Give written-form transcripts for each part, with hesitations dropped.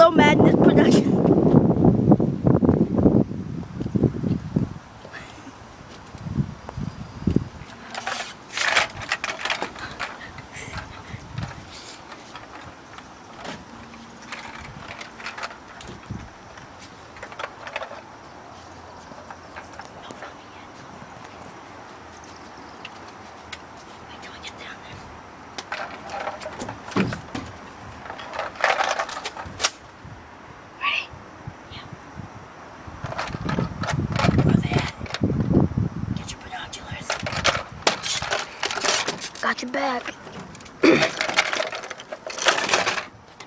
Hello Madness Production. Got your back. The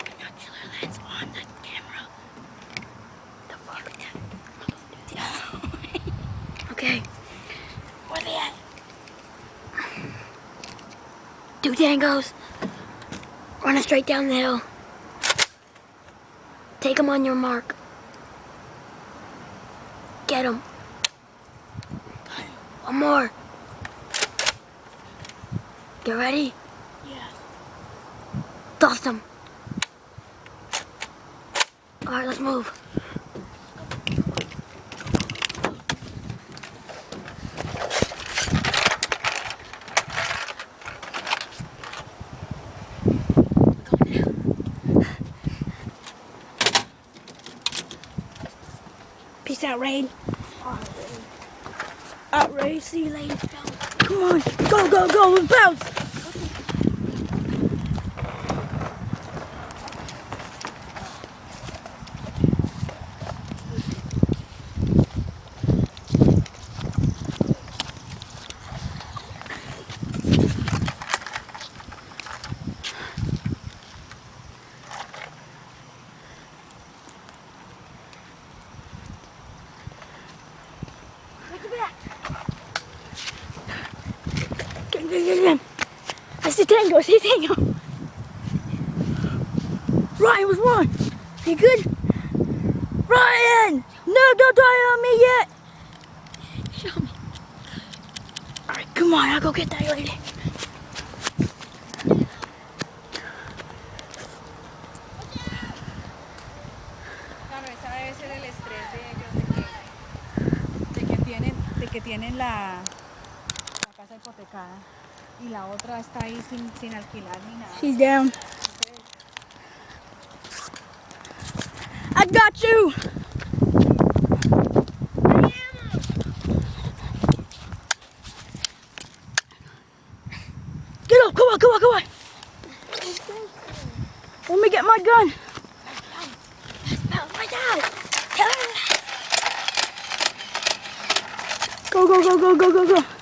binocular lens on the camera. The fuck? Okay. Where they at? 2 tangos. Running straight down the hill. Take them on your mark. Get them. One more. You ready? Yeah. Toss them. Alright, let's move. Peace out, Rain. Out, Rain. See you later. Come on. Go, go, go. Let's bounce. Get. I see tango, Ryan was one. You good? Ryan! No, don't die on me yet. Show me. Alright, come on, I'll go get that lady. Claro, esa debe ser el estrés de ellos de que tienen la casa hipotecada y la otra está ahí sin alquilar ni nada. She's down. I got you. Get up, come on. Let me get my gun. Right now. Go.